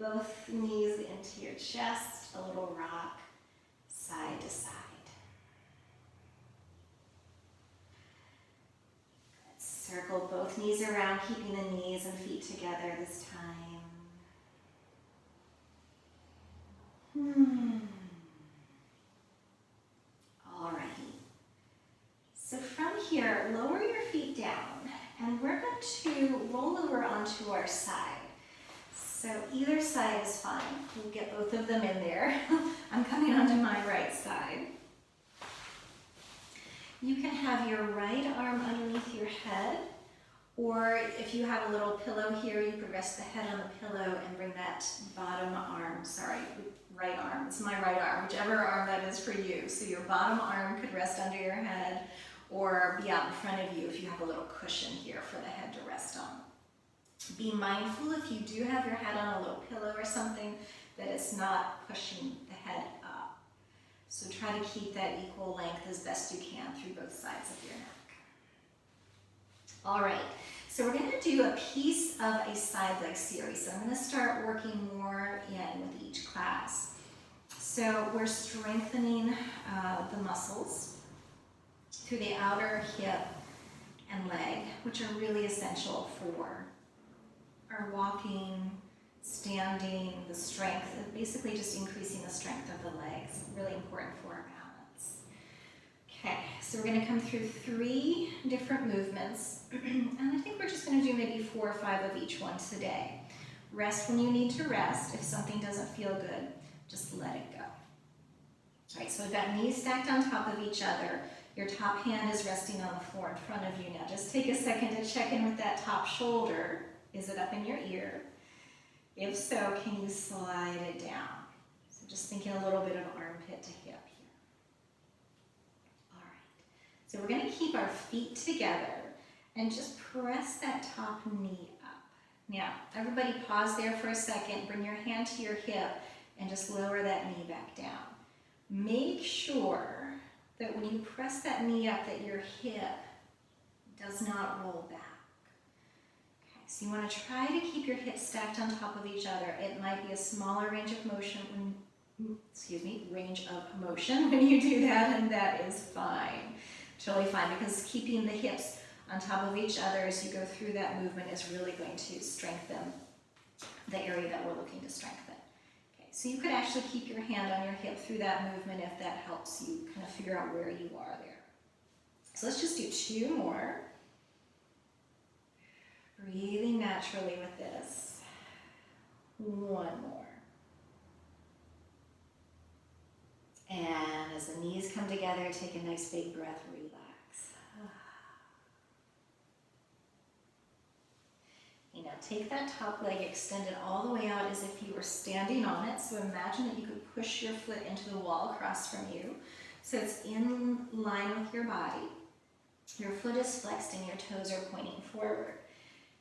both knees into your chest, a little rock, side to side. Circle both knees around, keeping the knees and feet together this time. Alrighty. So from here, lower your feet down, and we're going to roll over onto our side. So either side is fine. We'll get both of them in there. I'm coming onto my right side. You can have your right arm underneath your head, or if you have a little pillow here, you could rest the head on the pillow and bring that bottom arm, right arm, it's my right arm, whichever arm that is for you. So your bottom arm could rest under your head or be out in front of you if you have a little cushion here for the head to rest on. Be mindful if you do have your head on a little pillow or something that it's not pushing the head up. So try to keep that equal length as best you can through both sides of your neck. All right, so we're going to do a piece of a side leg series. So I'm going to start working more in with each class. So we're strengthening the muscles through the outer hip and leg, which are really essential for our walking, standing, the strength, and basically just increasing the strength of the legs. Really important for our balance. Okay, so we're going to come through 3 different movements, and I think we're just going to do maybe 4 or 5 of each one today. Rest when you need to rest. If something doesn't feel good, just let it go. All right, so we've got knees stacked on top of each other. Your top hand is resting on the floor in front of you. Now just take a second to check in with that top shoulder. Is it up in your ear? If so, can you slide it down? So just thinking a little bit of armpit to hip here. All right, so we're going to keep our feet together and just press that top knee up. Now, everybody pause there for a second, bring your hand to your hip and just lower that knee back down. Make sure that when you press that knee up that your hip does not roll back. So you want to try to keep your hips stacked on top of each other. It might be a smaller range of motion when you do that, and that is fine. Totally fine, because keeping the hips on top of each other as you go through that movement is really going to strengthen the area that we're looking to strengthen. Okay, so you could actually keep your hand on your hip through that movement if that helps you kind of figure out where you are there. So let's just do 2 more. Breathing naturally with this. 1 more. And as the knees come together, take a nice big breath, relax. You know, take that top leg, extend it all the way out as if you were standing on it. So imagine that you could push your foot into the wall across from you. So it's in line with your body. Your foot is flexed and your toes are pointing forward.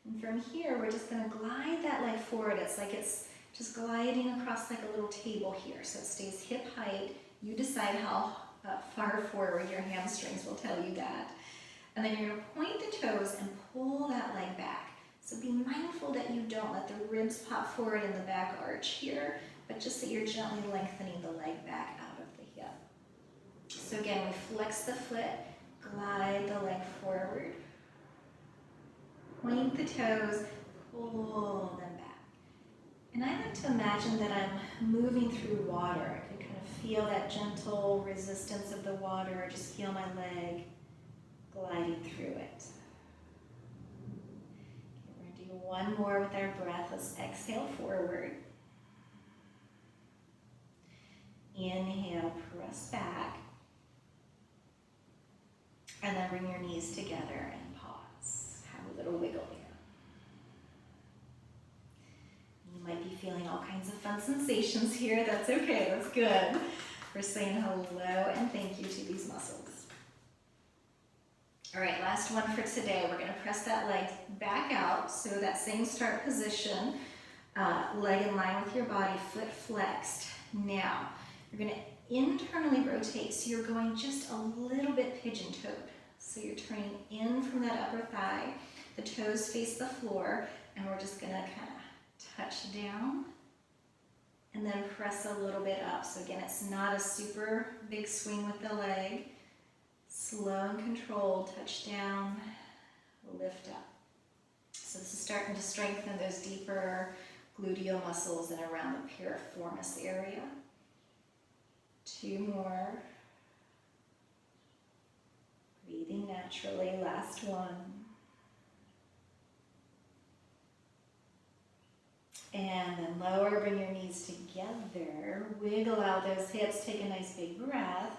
And from here, we're just going to glide that leg forward. It's like it's just gliding across like a little table here. So it stays hip height. You decide how far forward. Your hamstrings will tell you that. And then you're going to point the toes and pull that leg back. So be mindful that you don't let the ribs pop forward in the back arch here, but just that you're gently lengthening the leg back out of the hip. So again, we flex the foot, glide the leg forward. Point the toes, pull them back. And I like to imagine that I'm moving through water. I can kind of feel that gentle resistance of the water, just feel my leg gliding through it. Okay, we're going to do 1 more with our breath. Let's exhale forward. Inhale, press back. And then bring your knees together and pause. Have a little wiggle here. You might be feeling all kinds of fun sensations here. That's okay, that's good. We're saying hello and thank you to these muscles. All right, last one for today. We're going to press that leg back out. So that same start position, leg in line with your body, foot flexed. Now, you're going to internally rotate, so you're going just a little bit pigeon-toed. So you're turning in from that upper thigh, the toes face the floor, and we're just going to kind of touch down and then press a little bit up. So again, it's not a super big swing with the leg. Slow and controlled, touch down, lift up. So this is starting to strengthen those deeper gluteal muscles and around the piriformis area. 2 more. Breathing naturally, last one. And then lower, bring your knees together, wiggle out those hips, take a nice big breath.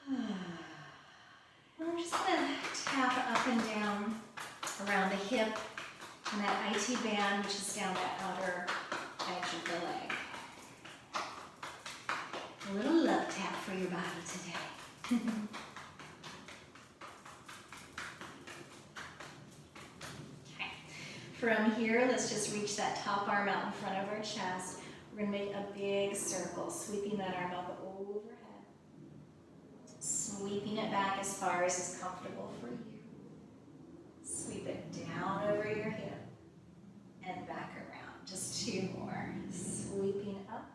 And we're just gonna tap up and down around the hip and that IT band, which is down that outer edge of the leg. A little love tap for your body today. Okay. From here, let's just reach that top arm out in front of our chest. We're gonna make a big circle, sweeping that arm up overhead. Sweeping it back as far as is comfortable for you. Sweep it down over your hip and back around. Just 2 more. Sweeping up,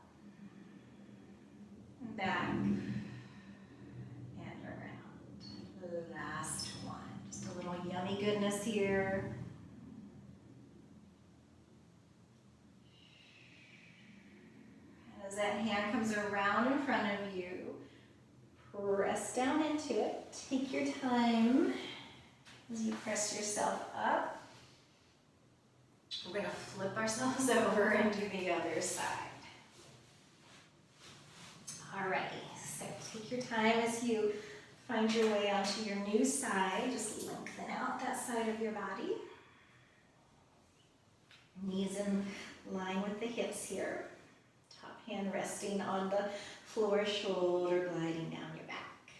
back, and around. Last one. Just a little yummy goodness here. And as that hand comes around in front of you, press down into it. Take your time as you press yourself up. We're going to flip ourselves over and do the other side. Alrighty, so take your time as you find your way onto your new side. Just lengthen out that side of your body. Knees in line with the hips here. Top hand resting on the floor, shoulder gliding down your back.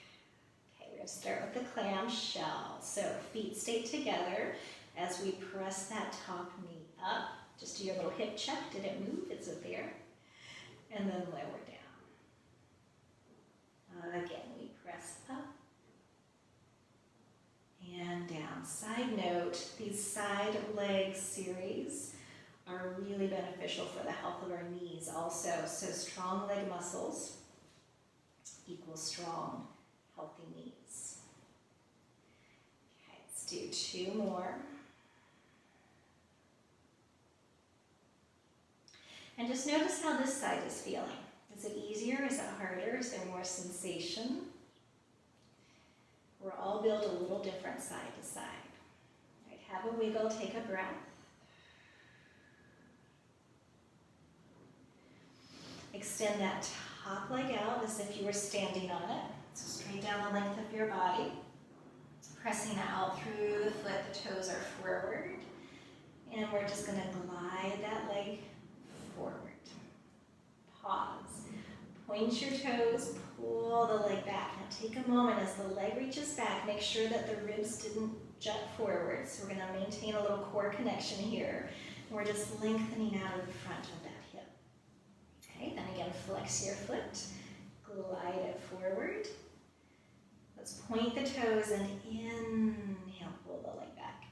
Okay, we're going to start with the clamshell. So feet stay together as we press that top knee up. Just do your little hip check. Did it move? Is it there? And then lower down. Again, we press up and down. Side note, these side leg series are really beneficial for the health of our knees also. So strong leg muscles equals strong, healthy knees. Okay, let's do 2 more. And just notice how this side is feeling. Is it easier? Is it harder? Is there more sensation? We're all built a little different side to side. Right, have a wiggle, take a breath. Extend that top leg out as if you were standing on it. So straight down the length of your body. Pressing out through the foot, the toes are forward. And we're just going to glide that leg forward. Pause. Point your toes, pull the leg back. Now take a moment as the leg reaches back. Make sure that the ribs didn't jut forward. So we're going to maintain a little core connection here. And we're just lengthening out of the front of that hip. Okay, then again, flex your foot. Glide it forward. Let's point the toes and inhale, pull the leg back.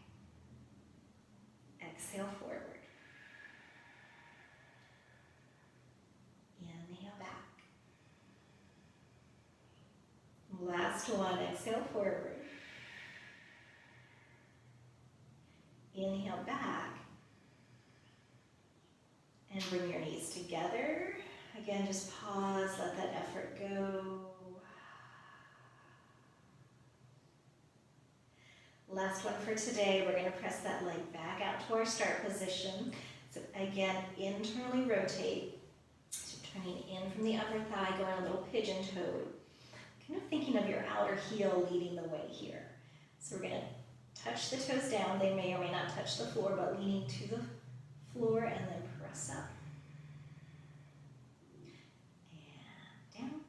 Exhale forward. Inhale back. Last one, exhale forward. Inhale back. And bring your knees together. Again, just pause, let that effort go. Last one for today, we're going to press that leg back out to our start position. So again, internally rotate. So turning in from the upper thigh, going a little pigeon toe. Kind of thinking of your outer heel leading the way here. So we're going to touch the toes down. They may or may not touch the floor, but leaning to the floor and then press up. And down.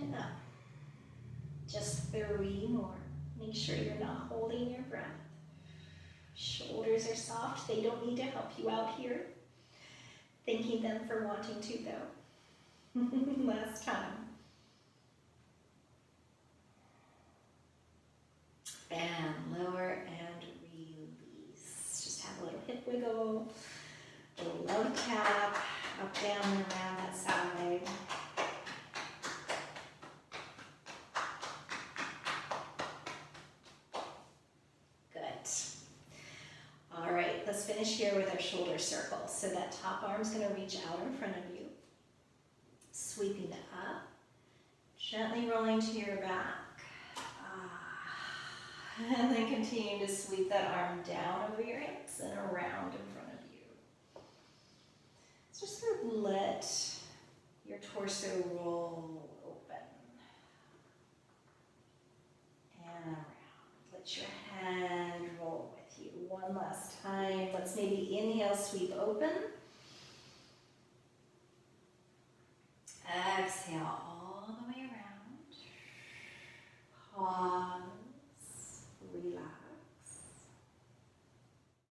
And up. Just 3 more. Make sure you're not holding your breath. Shoulders are soft. They don't need to help you out here. Thanking them for wanting to though. Last time. And lower and release. Just have a little hip wiggle, a little love tap. finish here with our shoulder circles. So that top arm's going to reach out in front of you, sweeping up, gently rolling to your back. And then continue to sweep that arm down over your hips and around in front of you. So just sort of let your torso roll open and around. Let your head roll with you. One last time. Let's maybe inhale, sweep open. Exhale all the way around. Pause.